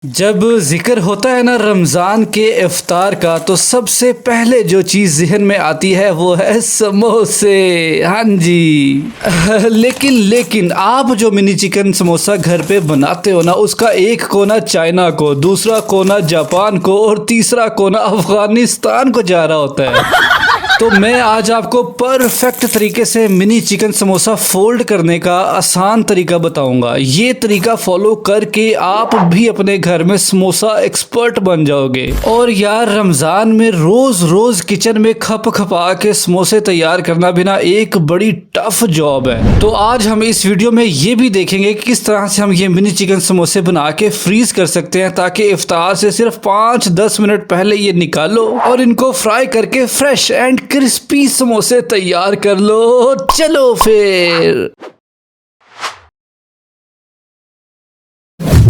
जब जिक्र होता है ना रमज़ान के इफ्तार का तो सबसे पहले जो चीज़ ज़हन में आती है वो है समोसे। हाँ जी। लेकिन आप जो मिनी चिकन समोसा घर पे बनाते हो ना, उसका एक कोना चाइना को, दूसरा कोना जापान को और तीसरा कोना अफगानिस्तान को जा रहा होता है। तो मैं आज आपको परफेक्ट तरीके से मिनी चिकन समोसा फोल्ड करने का आसान तरीका बताऊंगा। ये तरीका फॉलो करके आप भी अपने घर में समोसा एक्सपर्ट बन जाओगे। और यार, रमजान में रोज रोज किचन में खप खपा के समोसे तैयार करना भी ना एक बड़ी टफ जॉब है। तो आज हम इस वीडियो में ये भी देखेंगे कि किस तरह से हम ये मिनी चिकन समोसे बना के फ्रीज कर सकते हैं, ताकि इफ्तार से सिर्फ 5-10 मिनट पहले ये निकालो और इनको फ्राई करके फ्रेश एंड क्रिस्पी समोसे तैयार कर लो। चलो फिर।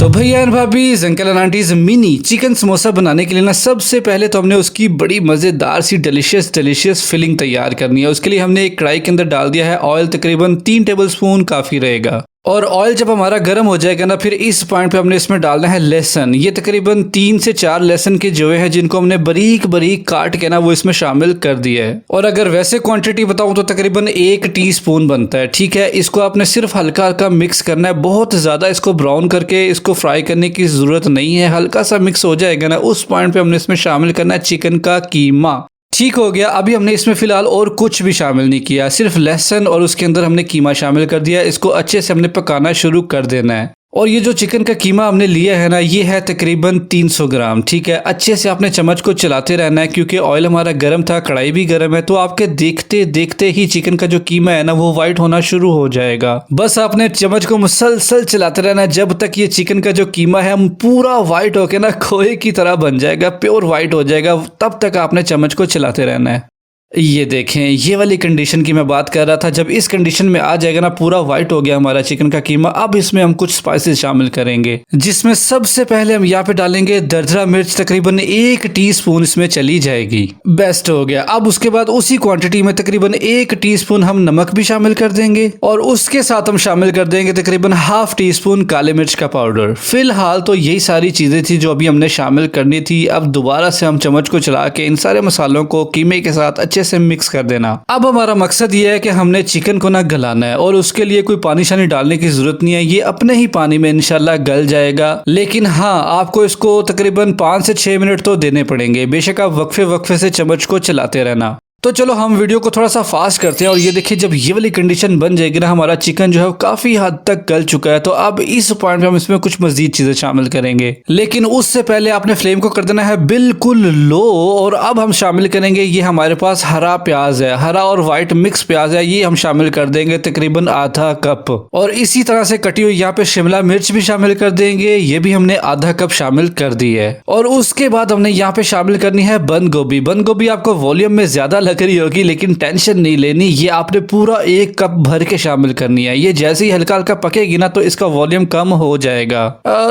तो भैया एंड भाभी, uncle and aunties, mini chicken samosa बनाने के लिए ना सबसे पहले तो हमने उसकी बड़ी मजेदार सी डिलीशियस फिलिंग तैयार करनी है। उसके लिए हमने एक कढ़ाई के अंदर डाल दिया है ऑयल, तकरीबन 3 टेबलस्पून काफी रहेगा। और ऑयल जब हमारा गर्म हो जाएगा ना, फिर इस पॉइंट पे हमने इसमें डालना है लहसुन। ये तकरीबन 3 से 4 लहसुन के जोड़े हैं जिनको हमने बारीक बारीक काट के ना वो इसमें शामिल कर दिया है। और अगर वैसे क्वांटिटी बताऊं तो तकरीबन 1 टीस्पून बनता है। ठीक है, इसको आपने सिर्फ हल्का हल्का मिक्स करना है, बहुत ज्यादा इसको ब्राउन करके इसको फ्राई करने की जरूरत नहीं है। हल्का सा मिक्स हो जाएगा ना, उस पॉइंट पे हमने इसमें शामिल करना है चिकन का कीमा। ठीक हो गया। अभी हमने इसमें फिलहाल और कुछ भी शामिल नहीं किया, सिर्फ लहसुन और उसके अंदर हमने कीमा शामिल कर दिया। इसको अच्छे से हमने पकाना शुरू कर देना है। और ये जो चिकन का कीमा हमने लिया है ना, ये है तकरीबन 300 ग्राम। ठीक है, अच्छे से आपने चम्मच को चलाते रहना है, क्योंकि ऑयल हमारा गर्म था, कढ़ाई भी गर्म है, तो आपके देखते देखते ही चिकन का जो कीमा है ना वो वाइट होना शुरू हो जाएगा। बस आपने चम्मच को मुसलसल चलाते रहना है जब तक ये चिकन का जो कीमा है पूरा वाइट होके ना खोए की तरह बन जाएगा, प्योर वाइट हो जाएगा। तब तक आपने चम्मच को चलाते रहना है। ये देखें, ये वाली कंडीशन की मैं बात कर रहा था। जब इस कंडीशन में आ जाएगा ना, पूरा वाइट हो गया हमारा चिकन का कीमा, अब इसमें हम कुछ स्पाइसेस शामिल करेंगे, जिसमें सबसे पहले हम यहाँ पे डालेंगे दरदरा मिर्च, तकरीबन 1 टीस्पून इसमें चली जाएगी। बेस्ट हो गया। अब उसके बाद उसी क्वांटिटी में तकरीबन 1 टीस्पून हम नमक भी शामिल कर देंगे, और उसके साथ हम शामिल कर देंगे तकरीबन ½ टीस्पून काले मिर्च का पाउडर। फिलहाल तो यही सारी चीजें थी जो अभी हमने शामिल करनी थी। अब दोबारा से हम चम्मच को चला के इन सारे मसालों को कीमे के साथ अच्छे से मिक्स कर देना। अब हमारा मकसद ये है कि हमने चिकन को ना गलाना है, और उसके लिए कोई पानी शानी डालने की जरूरत नहीं है। ये अपने ही पानी में इंशाल्लाह गल जाएगा। लेकिन हाँ, आपको इसको तकरीबन 5 से 6 मिनट तो देने पड़ेंगे। बेशक आप वक्फे वक्फे से चम्मच को चलाते रहना। तो चलो हम वीडियो को थोड़ा सा फास्ट करते हैं। और ये देखिए, जब ये वाली कंडीशन बन जाएगी ना, हमारा चिकन जो है काफी हद तक गल चुका है। तो अब इस पॉइंट पे हम इसमें कुछ मजीद चीजें शामिल करेंगे, लेकिन उससे पहले आपने फ्लेम को कर देना है बिल्कुल लो। और अब हम शामिल करेंगे, ये हमारे पास हरा प्याज है, हरा और व्हाइट मिक्स प्याज है, ये हम शामिल कर देंगे तकरीबन ½ कप। और इसी तरह से कटी हुई यहाँ पे शिमला मिर्च भी शामिल कर देंगे, ये भी हमने ½ कप शामिल कर दी है। और उसके बाद हमने यहाँ पे शामिल करनी है बंद गोभी। बंद गोभी आपको वॉल्यूम में ज्यादा लग रही होगी, लेकिन टेंशन नहीं लेनी, ये आपने पूरा 1 कप भर के शामिल करनी है। ये जैसे ही हल्का हल्का पकेगी ना, तो इसका वॉल्यूम कम हो जाएगा।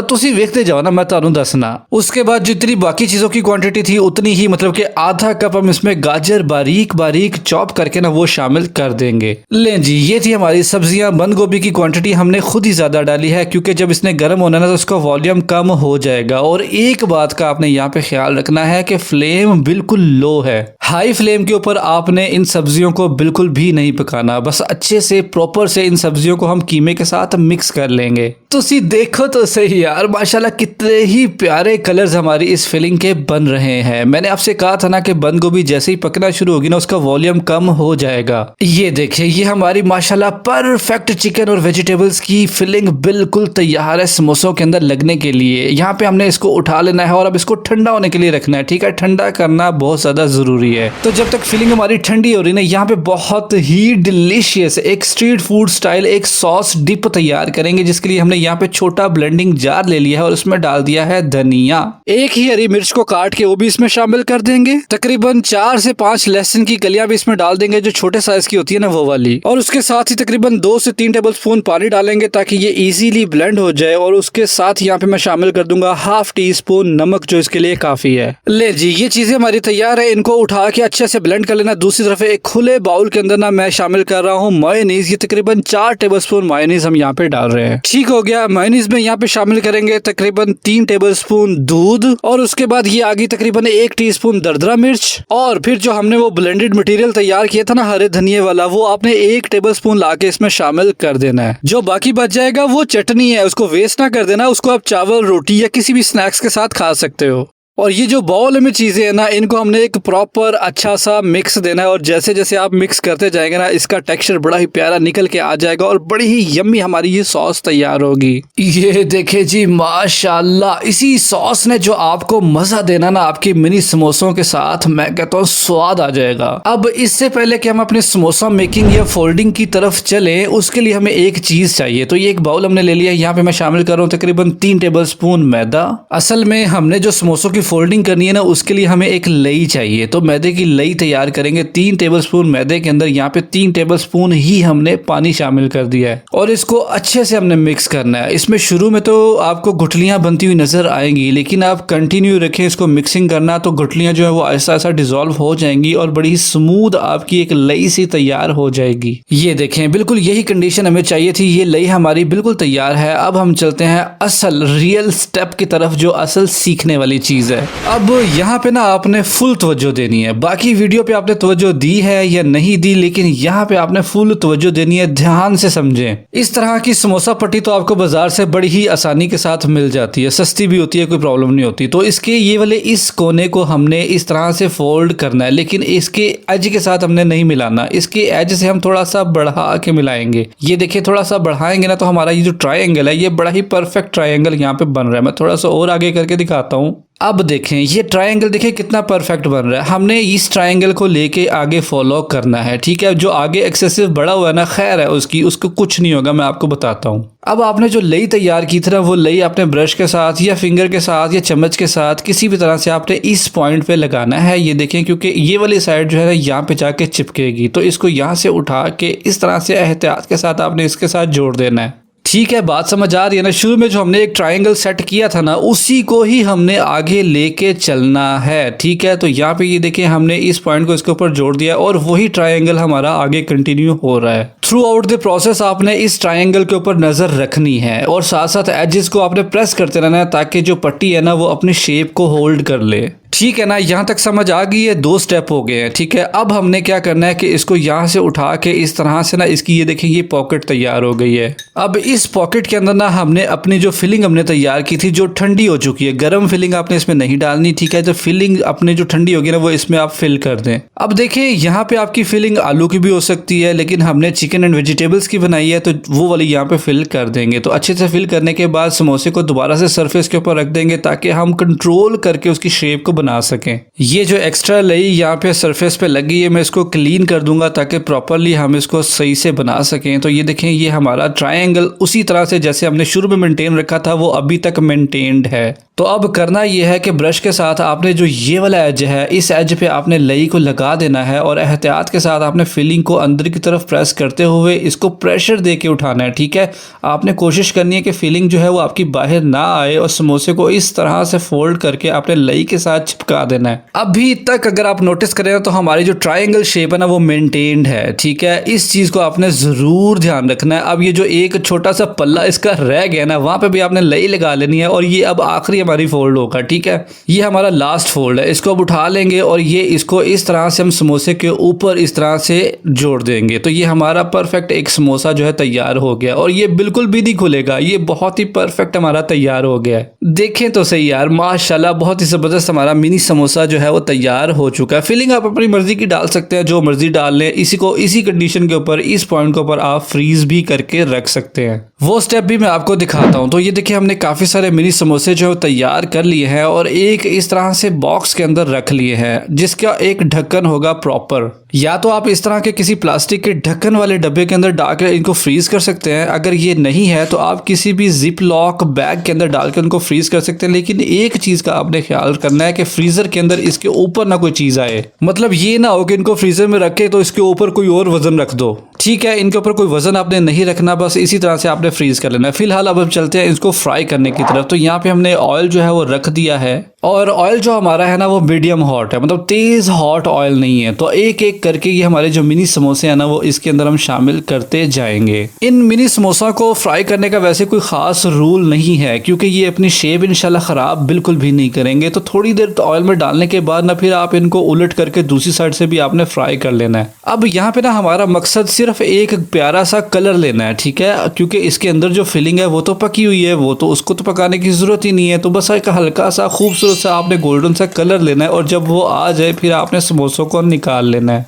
तुसी देखते जाओ ना, मैं तानू दसना। उसके बाद जितनी बाकी चीजों की क्वांटिटी थी उतनी ही, मतलब कि ½ कप हम इसमें गाजर बारीक बारीक चॉप करके ना वो शामिल कर देंगे। ले जी, ये थी हमारी सब्जियां। बंद गोभी की क्वांटिटी हमने खुद ही ज्यादा डाली है, क्योंकि जब इसने गर्म होना ना तो उसका वॉल्यूम कम हो जाएगा। और एक बात का आपने यहाँ पे ख्याल रखना है कि फ्लेम बिल्कुल लो है। हाई फ्लेम के ऊपर आपने इन सब्जियों को बिल्कुल भी नहीं पकाना। बस अच्छे से प्रॉपर से इन सब्जियों को हम कीमे के साथ मिक्स कर लेंगे। तुसी देखो तो सही यार, माशाल्लाह कितने ही प्यारे कलर्स हमारी इस फिलिंग के बन रहे हैं। मैंने आपसे कहा था ना कि बंद गोभी जैसे ही पकना शुरू होगी ना, उसका वॉल्यूम कम हो जाएगा। ये देखिए, ये हमारी माशाल्लाह परफेक्ट चिकन और वेजिटेबल्स की फिलिंग बिल्कुल तैयार है समोसों के अंदर लगने के लिए। यहाँ पे हमने इसको उठा लेना है और अब इसको ठंडा होने के लिए रखना है। ठीक है, ठंडा करना बहुत ज्यादा जरूरी है। तो जब तक फिलिंग हमारी ठंडी हो रही है, यहाँ पे बहुत ही डिलीशियस एक स्ट्रीट फूड स्टाइल एक सॉस डिप तैयार करेंगे, जिसके लिए हमने यहाँ पे छोटा ब्लेंडिंग जार ले लिया है और उसमें डाल दिया है धनिया। एक ही हरी मिर्च को काट के वो भी इसमें शामिल कर देंगे। तकरीबन 4 से 5 लहसुन की कलियां भी इसमें डाल देंगे, जो छोटे साइज की होती है ना वो वाली। और उसके साथ ही तकरीबन 2 से 3 टेबलस्पून पानी डालेंगे, ताकि ये इजीली ब्लेंड हो जाए। और उसके साथ यहाँ पे मैं शामिल कर दूंगा ½ टीस्पून नमक, जो इसके लिए काफी है। ले जी, ये चीजें हमारी तैयार है। इनको उठा के अच्छे से ब्लेंड कर लेना। दूसरी तरफ एक खुले बाउल के अंदर ना मैं शामिल कर रहा हूँ मेयोनीज। ये तकरीबन 4 टेबलस्पून मेयोनीज हम यहाँ पे डाल रहे हैं। ठीक हो गया। मेयोनीज में यहाँ पे शामिल करेंगे तकरीबन 3 टेबलस्पून दूध और उसके बाद ये आ गई तकरीबन 1 टीस्पून दरदरा मिर्च। और फिर जो हमने वो ब्लेंडेड मटेरियल तैयार किया था ना हरे धनिये वाला, वो आपने 1 टेबलस्पून लाके इसमें शामिल कर देना है। जो बाकी बच जाएगा वो चटनी है, उसको वेस्ट ना कर देना, उसको आप चावल, रोटी या किसी भी स्नैक्स के साथ खा सकते हो। और ये जो बाउल में चीज़ें हैं ना, इनको हमने एक प्रॉपर अच्छा सा मिक्स देना है और जैसे जैसे आप मिक्स करते जाएंगे ना, इसका टेक्सचर बड़ा ही प्यारा निकल के आ जाएगा और बड़ी ही यम्मी हमारी ये सॉस तैयार होगी। ये देखे जी, माशाल्लाह, इसी सॉस ने जो आपको मजा देना ना आपकी मिनी समोसों के साथ, मैं कहता हूँ स्वाद आ जाएगा। अब इससे पहले कि हम अपने समोसा मेकिंग या फोल्डिंग की तरफ चले, उसके लिए हमें एक चीज चाहिए। तो ये एक बाउल हमने ले लिया, यहाँ पे मैं शामिल कर रहा हूँ तकरीबन 3 टेबलस्पून मैदा। असल में हमने जो समोसों की फोल्डिंग करनी है ना, उसके लिए हमें एक लई चाहिए। तो मैदे की लई तैयार करेंगे। 3 टेबलस्पून मैदे के अंदर यहाँ पे 3 टेबलस्पून ही हमने पानी शामिल कर दिया है और इसको अच्छे से हमने मिक्स करना है। इसमें शुरू में तो आपको गुठलियां बनती हुई नजर आएंगी, लेकिन आप कंटिन्यू रखें इसको मिक्सिंग करना, तो गुठलियां जो है वो ऐसा ऐसा डिजोल्व हो जाएंगी और बड़ी स्मूथ आपकी एक लई सी तैयार हो जाएगी। ये देखें, बिल्कुल यही कंडीशन हमें चाहिए थी। ये लई हमारी बिल्कुल तैयार है। अब हम चलते हैं असल रियल स्टेप की तरफ, जो असल सीखने वाली चीज है। अब यहाँ पे ना आपने फुल तवज्जो देनी है। बाकी वीडियो पे आपने तवज्जो दी है या नहीं दी, लेकिन यहाँ पे आपने फुल तवज्जो देनी है। ध्यान से समझें। इस तरह की समोसा पट्टी तो आपको बाजार से बड़ी ही आसानी के साथ मिल जाती है, सस्ती भी होती है, कोई प्रॉब्लम नहीं होती। तो इसके ये वाले इस कोने को हमने इस तरह से फोल्ड करना है, लेकिन इसके एज के साथ हमने नहीं मिलाना। इसके एज से हम थोड़ा सा बढ़ा के मिलाएंगे। ये देखिए, थोड़ा सा बढ़ाएंगे ना तो हमारा ये जो ट्राइंगल है, ये बड़ा ही परफेक्ट ट्राइंगल यहाँ पे बन रहा है। मैं थोड़ा सा और आगे करके दिखाता हूँ। अब देखें, ये ट्रायंगल देखें कितना परफेक्ट बन रहा है। हमने इस ट्रायंगल को लेके आगे फॉलो करना है, ठीक है। जो आगे एक्सेसिव बड़ा हुआ है ना, खैर है उसको कुछ नहीं होगा, मैं आपको बताता हूँ। अब आपने जो लई तैयार की थी ना, वो लई आपने ब्रश के साथ या फिंगर के साथ या चम्मच के साथ किसी भी तरह से आपने इस पॉइंट पे लगाना है। ये देखें, क्योंकि ये वाली साइड जो है ना यहाँ पे जाके चिपकेगी, तो इसको यहाँ से उठा के इस तरह से एहतियात के साथ आपने इसके साथ जोड़ देना है। ठीक है, बात समझ आ रही है ना। शुरू में जो हमने एक ट्रायंगल सेट किया था ना, उसी को ही हमने आगे लेके चलना है, ठीक है। तो यहाँ पे ये देखिए, हमने इस पॉइंट को इसके ऊपर जोड़ दिया और वही ट्रायंगल हमारा आगे कंटिन्यू हो रहा है। थ्रू आउट द प्रोसेस आपने इस ट्रायंगल के ऊपर नजर रखनी है और साथ साथ एजेस को आपने प्रेस करते रहना है, ताकि जो पट्टी है ना वो अपनी शेप को होल्ड कर ले। ठीक है ना, यहाँ तक समझ आ गई है। 2 स्टेप हो गए हैं, ठीक है। अब हमने क्या करना है कि इसको यहाँ से उठा के इस तरह से ना, इसकी ये देखिए ये पॉकेट तैयार हो गई है। अब इस पॉकेट के अंदर ना हमने अपनी जो फिलिंग हमने तैयार की थी, जो ठंडी हो चुकी है, गर्म फिलिंग आपने इसमें नहीं डालनी, ठीक है। तो फिलिंग अपने जो ठंडी होगी ना, वो इसमें आप फिल कर दें। अब देखिए, यहाँ पे आपकी फिलिंग आलू की भी हो सकती है, लेकिन हमने चिकन एंड वेजिटेबल्स की बनाई है, तो वो वाली यहाँ पे फिल कर देंगे। तो अच्छे से फिल करने के बाद समोसे को दोबारा से सरफेस के ऊपर रख देंगे, ताकि हम कंट्रोल करके उसकी शेप को बना सकें। ये जो एक्स्ट्रा लई यहाँ पे सरफेस पे लगी है, मैं इसको क्लीन कर दूंगा ताकि प्रॉपरली हम इसको सही से बना सकें। तो ये देखें, ये हमारा ट्रायंगल उसी तरह से जैसे हमने शुरू में मेंटेन रखा था, वो अभी तक मेंटेन्ड है। तो अब करना ये है कि ब्रश के साथ आपने जो ये वाला एज है, इस एज पे आपने लई को लगा देना है और एहतियात के साथ आपने फिलिंग को अंदर की तरफ प्रेस करते हुए इसको प्रेशर दे के उठाना है, ठीक है। आपने कोशिश करनी है कि फिलिंग जो है वो आपकी बाहर ना आए और समोसे को इस तरह से फोल्ड करके आपने लई के साथ चिपका देना है। अभी तक अगर आप नोटिस करें तो हमारी जो ट्रायंगल शेप है ना, वो मेंटेन्ड है, ठीक है। इस चीज को आपने जरूर ध्यान रखना है। अब ये जो एक छोटा सा पल्ला इसका रह गया ना, वहां पे भी आपने लई लगा लेनी है और ये अब आखिरी हमारी फोल्ड होगा, ठीक है। ये हमारा लास्ट फोल्ड है, इसको अब उठा लेंगे और ये इसको इस तरह से हम समोसे के ऊपर इस तरह से जोड़ देंगे। तो ये हमारा परफेक्ट एक समोसा जो है तैयार हो गया और ये बिल्कुल भी नहीं खुलेगा। ये बहुत ही परफेक्ट हमारा तैयार हो गया है। देखें तो सही यार, माशाल्लाह, बहुत ही जबरदस्त हमारा मिनी समोसा जो है वो तैयार हो चुका है। फिलिंग आप अपनी मर्जी की डाल सकते हैं, जो मर्जी डाल लें। इसी को इसी कंडीशन के ऊपर, इस पॉइंट के ऊपर आप फ्रीज भी करके रख सकते हैं। वो स्टेप भी मैं आपको दिखाता हूं। तो ये देखिए, हमने काफी सारे मिनी समोसे जो है तैयार कर लिए हैं और एक इस तरह से बॉक्स के अंदर रख लिए हैं, जिसका एक ढक्कन होगा प्रॉपर। या तो आप इस तरह के किसी प्लास्टिक के ढक्कन वाले डब्बे के अंदर डाल कर इनको फ्रीज कर सकते हैं। अगर ये नहीं है तो आप किसी भी जिप लॉक बैग के अंदर डाल कर उनको फ्रीज कर सकते हैं। लेकिन एक चीज का आपने ख्याल करना है कि फ्रीजर के अंदर इसके ऊपर ना कोई चीज आए। मतलब ये ना हो कि इनको फ्रीजर में रखे तो इसके ऊपर कोई और वजन रख दो, ठीक है। इनके ऊपर कोई वजन आपने नहीं रखना, बस इसी तरह से आपने फ्रीज कर लेना है। फिलहाल अब हम चलते हैं इसको फ्राई करने की तरफ। तो यहाँ पे हमने ऑयल जो है वो रख दिया है और ऑयल जो हमारा है ना वो मीडियम हॉट है, मतलब तेज़ हॉट ऑयल नहीं है। तो एक एक करके ये हमारे जो मिनी समोसे हैं ना वो इसके अंदर हम शामिल करते जाएंगे। इन मिनी समोसा को फ्राई करने का वैसे कोई ख़ास रूल नहीं है, क्योंकि ये अपनी शेप इंशाल्लाह ख़राब बिल्कुल भी नहीं करेंगे। तो थोड़ी देर ऑयल में डालने के बाद ना फिर आप इनको उलट करके दूसरी साइड से भी आपने फ्राई कर लेना है। अब यहाँ पे ना हमारा मकसद सिर्फ एक प्यारा सा कलर लेना है, ठीक है, क्योंकि इसके अंदर जो फिलिंग है वो तो पकी हुई है, वो तो उसको तो पकाने की ज़रूरत ही नहीं है। तो बस एक हल्का सा खूबसूरत सा आपने गोल्डन सा कलर लेना है और जब वो आ जाए फिर आपने समोसों को निकाल लेना है।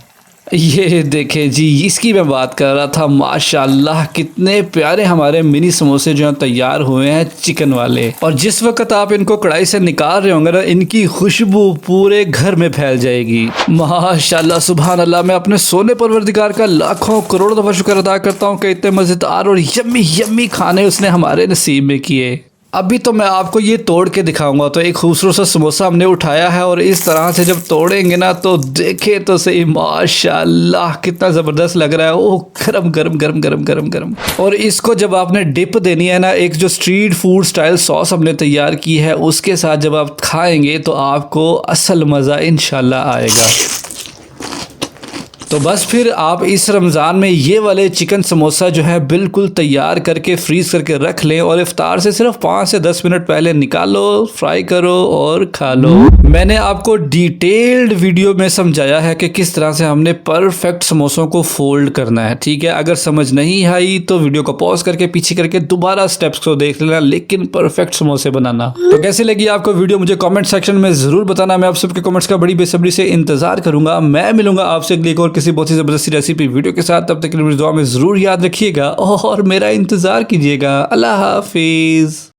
ये देखें जी, इसकी मैं बात कर रहा था। माशाल्लाह कितने प्यारे हमारे मिनी समोसे जो हैं तैयार हुए हैं चिकन वाले। और जिस वक्त आप इनको कढ़ाई से निकाल रहे होंगे ना, इनकी खुशबू पूरे घर में फैल जाएगी। माशाल्लाह सुभान अल्लाह। मैं अपने सोने परवरदिगार का लाखों करोड़ दफ़ा शुक्र अदा करता हूँ कि इतने मज़ेदार और यम्मी यम्मी खाने उसने हमारे नसीब में किए। अभी तो मैं आपको ये तोड़ के दिखाऊंगा। तो एक खूबसूरत सा समोसा हमने उठाया है और इस तरह से जब तोड़ेंगे ना तो देखे तो सही, माशाल्लाह कितना ज़बरदस्त लग रहा है। ओह गरम गरम गरम गरम गरम गरम। और इसको जब आपने डिप देनी है ना, एक जो स्ट्रीट फूड स्टाइल सॉस हमने तैयार की है उसके साथ जब आप खाएंगे तो आपको असल मज़ा इंशाल्लाह आएगा। तो बस फिर आप इस रमज़ान में ये वाले चिकन समोसा जो है बिल्कुल तैयार करके फ्रीज करके रख लें और इफ्तार से सिर्फ 5 से 10 मिनट पहले निकालो, फ्राई करो और खा लो। मैंने आपको डिटेल्ड वीडियो में समझाया है कि किस तरह से हमने परफेक्ट समोसों को फोल्ड करना है, ठीक है। अगर समझ नहीं आई तो वीडियो को पॉज करके पीछे करके दोबारा स्टेप्स को देख लेना, लेकिन परफेक्ट समोसे बनाना। तो कैसे लगी आपको वीडियो मुझे कॉमेंट सेक्शन में ज़रूर बताना। मैं आप सबके कॉमेंट्स का बड़ी बेसब्री से इंतजार करूंगा। मैं मिलूंगा आपसे अगली और किसी बहुत ही ज़बरदस्ती रेसिपी वीडियो के साथ। तब तक के लिए मुझे दुआ में ज़रूर याद रखिएगा और मेरा इंतज़ार कीजिएगा। अल्लाह हाफिज़।